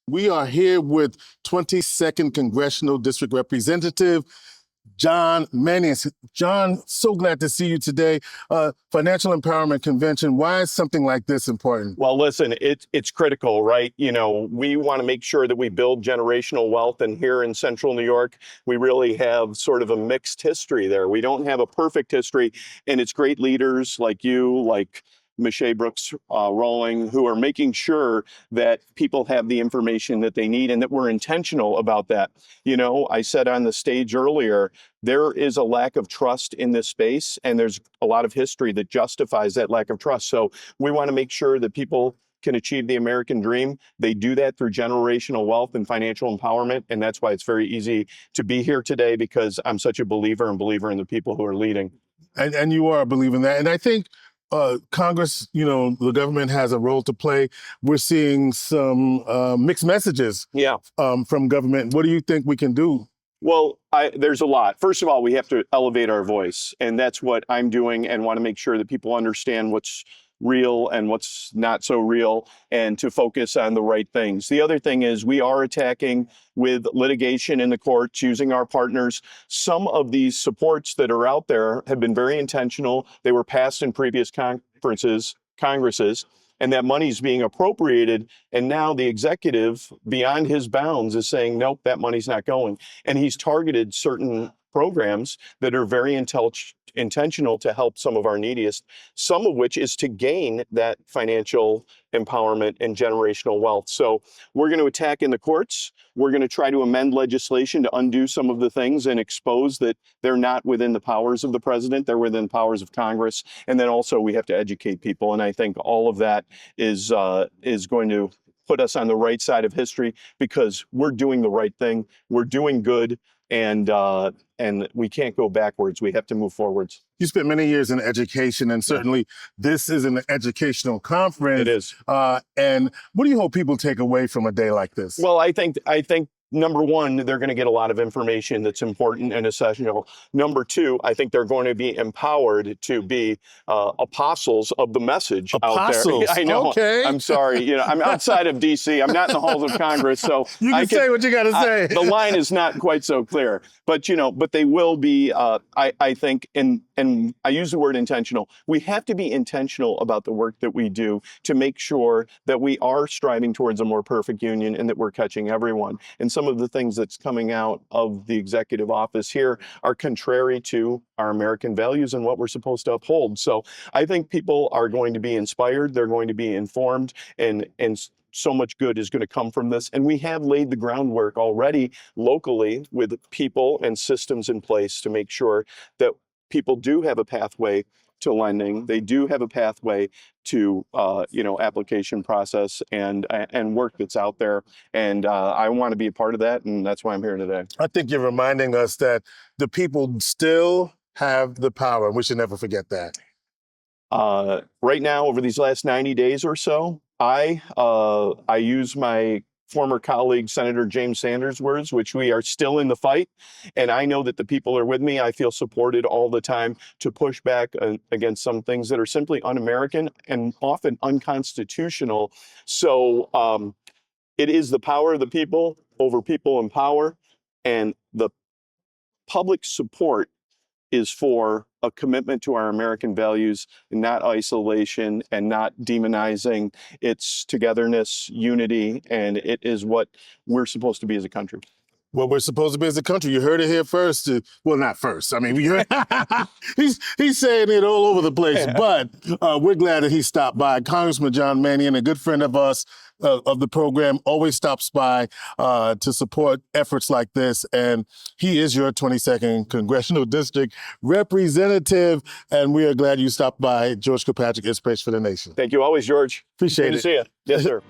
We are here with 22nd Congressional District Representative John Mannion. John, so glad to see you today. Financial Empowerment Convention, why is something like this important? Well, listen, it's critical, right? You know, we want to make sure that we build generational wealth. And here in Central New York, we really have sort of a mixed history there. We don't have a perfect history. And it's great leaders like you, like Michelle Brooks Rolling, who are making sure that people have the information that they need and that we're intentional about that. You know, I said on the stage earlier, there is a lack of trust in this space, and there's a lot of history that justifies that lack of trust. So we want to make sure that people can achieve the American dream. They do that through generational wealth and financial empowerment. And that's why it's very easy to be here today, because I'm such a believer in the people who are leading. And you are a believer in that. And I think Congress, you know, the government has a role to play. We're seeing some mixed messages from government. What do you think we can do? Well, there's a lot. First of all, we have to elevate our voice, and that's what I'm doing, and want to make sure that people understand what's real and what's not so real, and to focus on the right things. The other thing is we are attacking with litigation in the courts using our partners. Some of these supports that are out there have been very intentional. They were passed in previous Congresses, and that money is being appropriated. And now the executive, beyond his bounds, is saying, nope, that money's not going. And he's targeted certain programs that are very intentional to help some of our neediest, some of which is to gain that financial empowerment and generational wealth. So we're going to attack in the courts. We're going to try to amend legislation to undo some of the things and expose that they're not within the powers of the president. They're within the powers of Congress. And then also we have to educate people. And I think all of that is going to put us on the right side of history, because we're doing the right thing. We're doing good. And we can't go backwards. We have to move forwards. You spent many years in education, and certainly this is an educational conference. It is. And what do you hope people take away from a day like this? Well, I think number one, they're going to get a lot of information that's important and essential. Number two, I think they're going to be empowered to be apostles of the message out there. I know. Okay. I'm sorry. You know, I'm outside of D.C. I'm not in the halls of Congress, so you can say what you got to say. The line is not quite so clear, but but they will be. I think, and I use the word intentional. We have to be intentional about the work that we do to make sure that we are striving towards a more perfect union and that we're catching everyone. And some of the things that's coming out of the executive office here are contrary to our American values and what we're supposed to uphold. So I think people are going to be inspired. They're going to be informed, and so much good is going to come from this. And we have laid the groundwork already locally with people and systems in place to make sure that people do have a pathway to lending. They do have a pathway to, application process and work that's out there. And I want to be a part of that. And that's why I'm here today. I think you're reminding us that the people still have the power. We should never forget that. Right now, over these last 90 days or so, I use my former colleague, Senator James Sanders' words, which we are still in the fight. And I know that the people are with me. I feel supported all the time to push back against some things that are simply un-American and often unconstitutional. So it is the power of the people over people in power. And the public support is for a commitment to our American values, not isolation and not demonizing. It's togetherness, unity, and it is what we're supposed to be as a country. What we're supposed to be as a country. You heard it here first. Well, not first. I mean, we heard he's saying it all over the place, but we're glad that he stopped by. Congressman John Mannion, a good friend of us, of the program, always stops by to support efforts like this. And he is your 22nd Congressional District Representative. And we are glad you stopped by. George Kilpatrick Inspiration for the Nation. Thank you always, George. Appreciate it. Good to see you. Yes, sir.